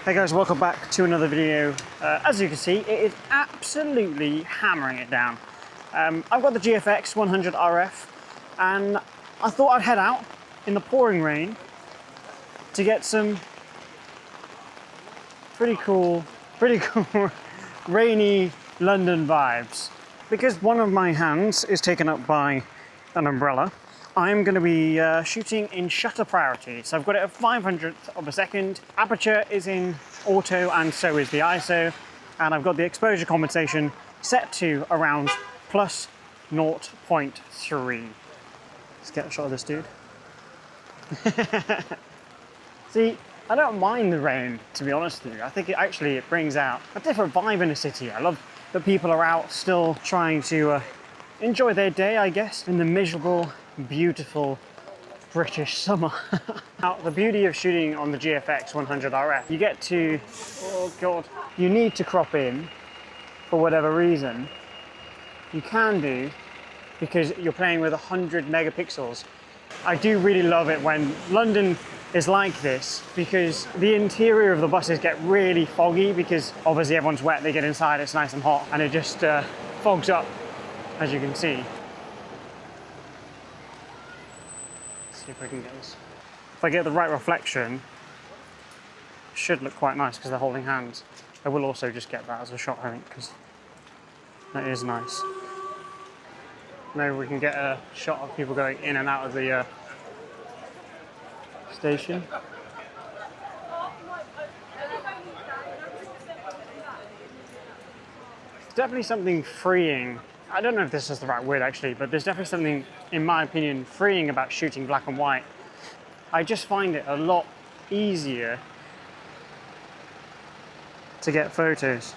Hey guys, welcome back to another video. As you can see, it is absolutely hammering it down. I've got the GFX100RF and I thought I'd head out in the pouring rain to get some pretty cool rainy London vibes. Because one of my hands is taken up by an umbrella, I'm going to be shooting in shutter priority. So I've got it at 500th of a second. Aperture is in auto and so is the ISO. And I've got the exposure compensation set to around plus 0.3. Let's get a shot of this dude. See, I don't mind the rain, to be honest with you. I think it brings out a different vibe in a city. I love that people are out still trying to enjoy their day, I guess, in the miserable, beautiful British summer. Now, the beauty of shooting on the GFX100RF, you get to, oh God, you need to crop in for whatever reason. You can do, because you're playing with 100 megapixels. I do really love it when London is like this, because the interior of the buses get really foggy because obviously everyone's wet, they get inside, it's nice and hot, and it just fogs up, as you can see. See if I can get this. If I get the right reflection, it should look quite nice because they're holding hands. I will also just get that as a shot, I think, because that is nice. Maybe we can get a shot of people going in and out of the station. It's definitely something freeing. I don't know if this is the right word actually, but there's definitely something, in my opinion, freeing about shooting black and white. I just find it a lot easier to get photos.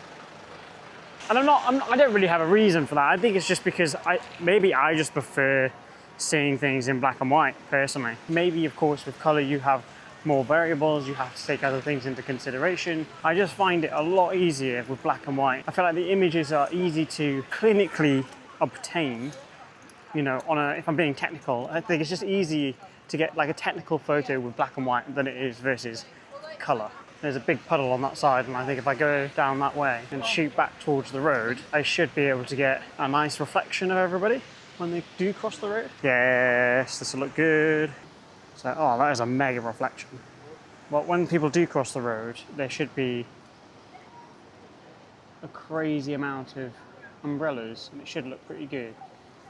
And I don't really have a reason for that. I think it's just because maybe I just prefer seeing things in black and white, personally. Maybe, of course, with color you have more variables, you have to take other things into consideration. I just find it a lot easier with black and white. I feel like the images are easy to clinically obtain, you know, if I'm being technical. I think it's just easy to get like a technical photo with black and white than it is versus color. There's a big puddle on that side, and I think if I go down that way and shoot back towards the road, I should be able to get a nice reflection of everybody when they do cross the road. Yes, this will look good. So, oh, that is a mega reflection. Well, when people do cross the road, there should be a crazy amount of umbrellas, and it should look pretty good.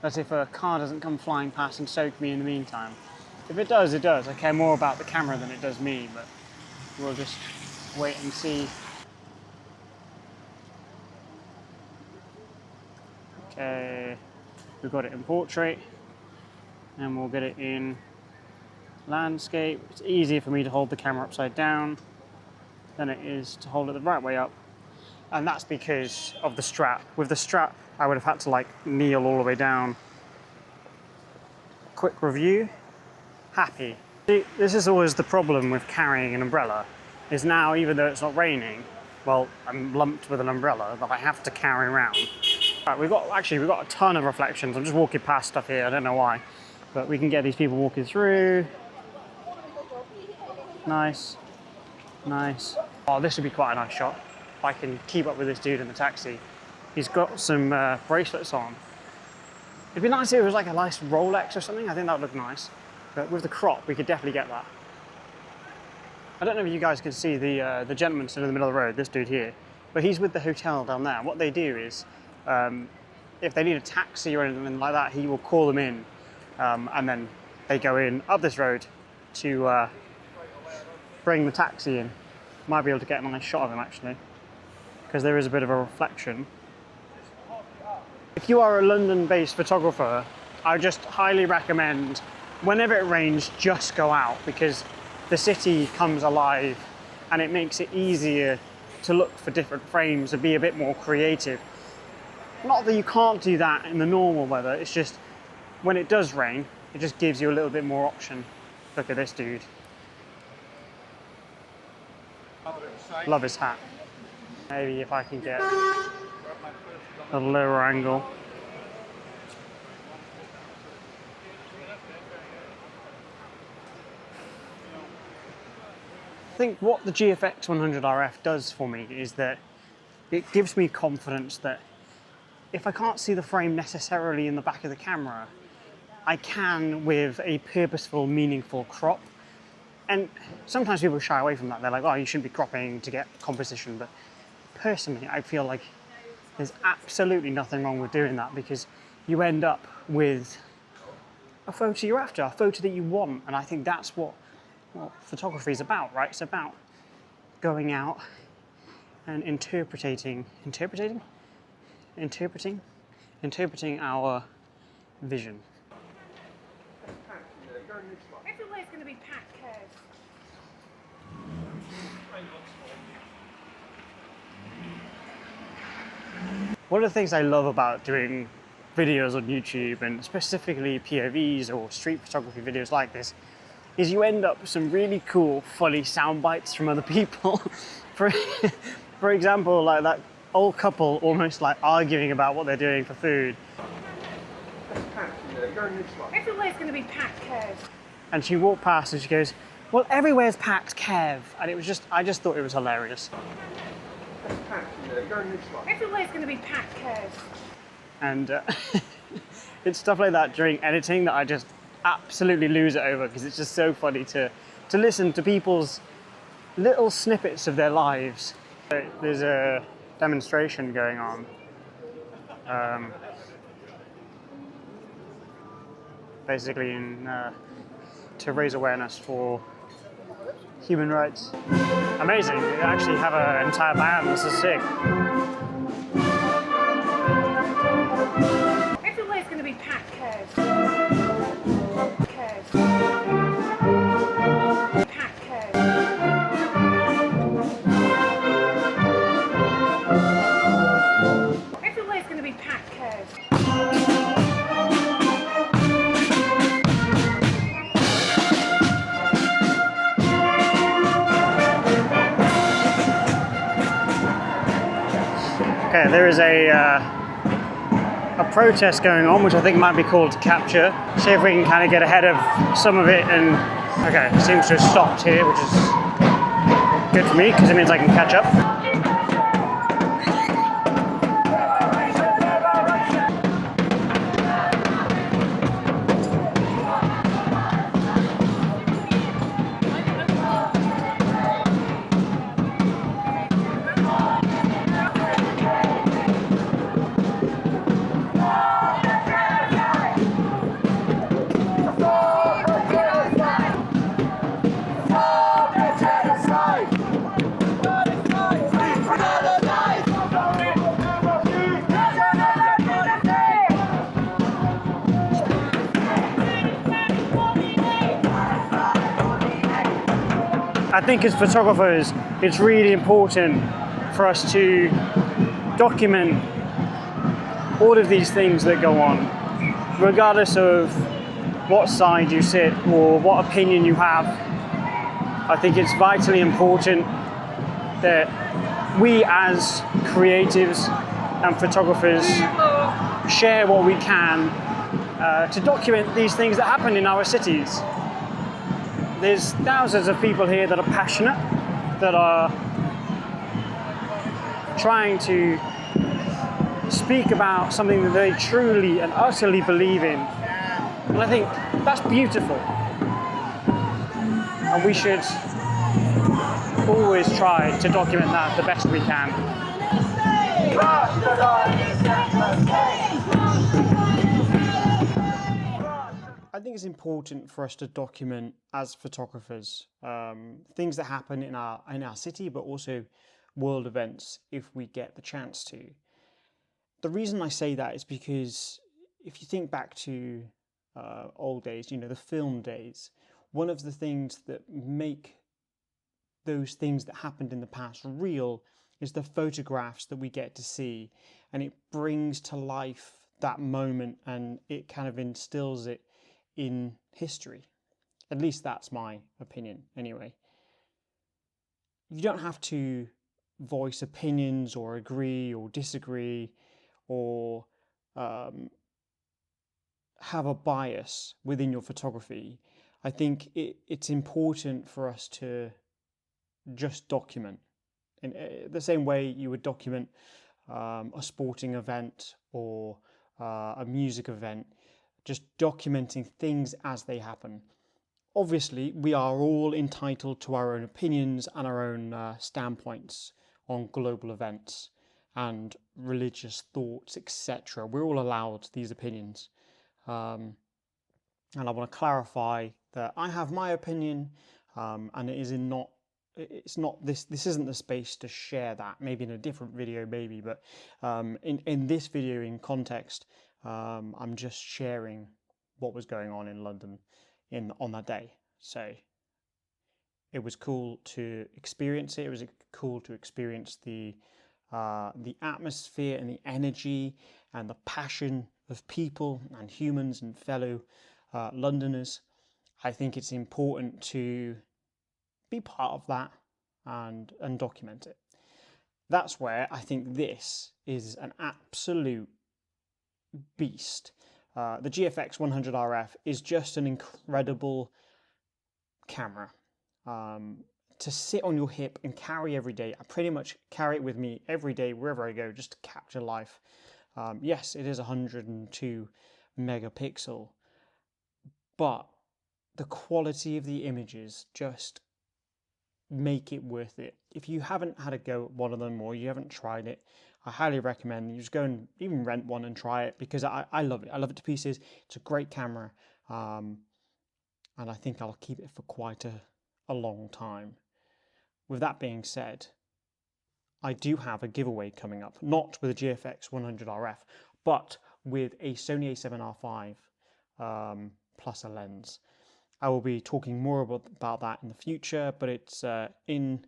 That's if a car doesn't come flying past and soak me in the meantime. If it does, it does. I care more about the camera than it does me, but we'll just wait and see. Okay, we've got it in portrait, and we'll get it in landscape. It's easier for me to hold the camera upside down than it is to hold it the right way up, and that's because of the strap. With the strap, I would have had to like kneel all the way down. Quick review, happy. See, this is always the problem with carrying an umbrella, is now, even though it's not raining, well, I'm lumped with an umbrella that I have to carry around. Right, we've got a ton of reflections. I'm just walking past stuff here, I don't know why, but we can get these people walking through. Nice, nice. Oh, this would be quite a nice shot. If I can keep up with this dude in the taxi. He's got some bracelets on. It'd be nice if it was like a nice Rolex or something. I think that would look nice. But with the crop, we could definitely get that. I don't know if you guys can see the gentleman stood in the middle of the road, this dude here, but he's with the hotel down there. What they do is, if they need a taxi or anything like that, he will call them in, and then they go in up this road to bring the taxi in. Might be able to get a nice shot of him actually, because there is a bit of a reflection. If you are a London-based photographer, I just highly recommend, whenever it rains, just go out, because the city comes alive and it makes it easier to look for different frames and be a bit more creative. Not that you can't do that in the normal weather, it's just when it does rain, it just gives you a little bit more option. Look at this dude. Love his hat. Maybe if I can get a lower angle. think what the GFX100RF does for me is that it gives me confidence that if I can't see the frame necessarily in the back of the camera, I can with a purposeful, meaningful crop. And sometimes people shy away from that. They're like, oh, you shouldn't be cropping to get composition. But personally, I feel like there's absolutely nothing wrong with doing that, because you end up with a photo you're after, a photo that you want. And I think that's what photography is about, right? It's about going out and interpreting our vision. Everywhere's going to be packed, Kev. One of the things I love about doing videos on YouTube, and specifically POVs or street photography videos like this, is you end up with some really cool, funny sound bites from other people. For example, like that old couple almost like arguing about what they're doing for food. Everywhere's going to be packed, Kev. And she walked past and she goes, well, everywhere's packed, Kev. And it was just, I just thought it was hilarious. Everywhere's going to be packed, Kev. And it's stuff like that during editing that I just absolutely lose it over, because it's just so funny to listen to people's little snippets of their lives. There's a demonstration going on. Basically to raise awareness for human rights. Amazing, they actually have an entire band. This is sick. Everywhere's going to be packed, Kev. Kev. Packed, Kev. Everywhere's going to be packed, Kev. Okay, there is a protest going on, which I think might be called to capture. See if we can kind of get ahead of some of it. And okay, it seems to have stopped here, which is good for me because it means I can catch up. I think as photographers, it's really important for us to document all of these things that go on, regardless of what side you sit or what opinion you have. I think it's vitally important that we as creatives and photographers share what we can to document these things that happen in our cities. There's thousands of people here that are passionate, that are trying to speak about something that they truly and utterly believe in. And I think that's beautiful. And we should always try to document that the best we can. I think it's important for us to document as photographers things that happen in our city, but also world events if we get the chance to. The reason I say that is because if you think back to old days, you know, the film days, one of the things that make those things that happened in the past real is the photographs that we get to see, and it brings to life that moment and it kind of instills it in history. At least that's my opinion anyway. You don't have to voice opinions or agree or disagree or have a bias within your photography. I think it's important for us to just document in the same way you would document a sporting event or a music event, just documenting things as they happen. Obviously, we are all entitled to our own opinions and our own standpoints on global events and religious thoughts, etc. We're all allowed these opinions. And I want to clarify that I have my opinion, and it is not. It's not this. This isn't the space to share that. Maybe in a different video, maybe. But in this video, in context, I'm just sharing what was going on in London on that day. So it was cool to experience it. It was cool to experience the atmosphere and the energy and the passion of people and humans and fellow Londoners. I think it's important to be part of that and document it. That's where I think this is an absolute beast. The GFX100RF is just an incredible camera to sit on your hip and carry every day. I pretty much carry it with me every day wherever I go, just to capture life. Yes, it is 102 megapixel, but the quality of the images just make it worth it. If you haven't had a go at one of them or you haven't tried it, I highly recommend you just go and even rent one and try it, because I love it. I love it to pieces. It's a great camera, and I think I'll keep it for quite a long time. With that being said, I do have a giveaway coming up, not with a GFX100RF, but with a Sony a7R5 plus a lens. I will be talking more about that in the future, but it's in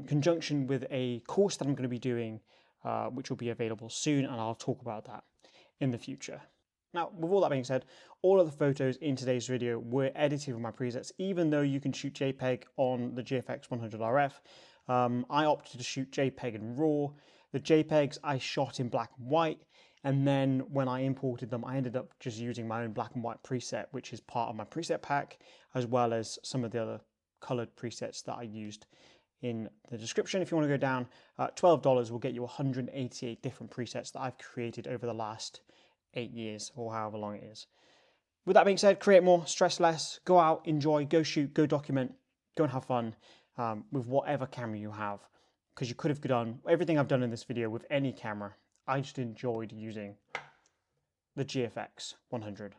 conjunction with a course that I'm going to be doing, which will be available soon, and I'll talk about that in the future. Now, with all that being said, all of the photos in today's video were edited with my presets, even though you can shoot JPEG on the GFX100RF. I opted to shoot JPEG in RAW. The JPEGs I shot in black and white, and then when I imported them, I ended up just using my own black and white preset, which is part of my preset pack, as well as some of the other colored presets that I used in the description. If you want to go down, $12 will get you 188 different presets that I've created over the last 8 years or however long it is. With that being said, create more, stress less, go out, enjoy, go shoot, go document, go and have fun with whatever camera you have, because you could have done everything I've done in this video with any camera. I just enjoyed using the GFX100RF.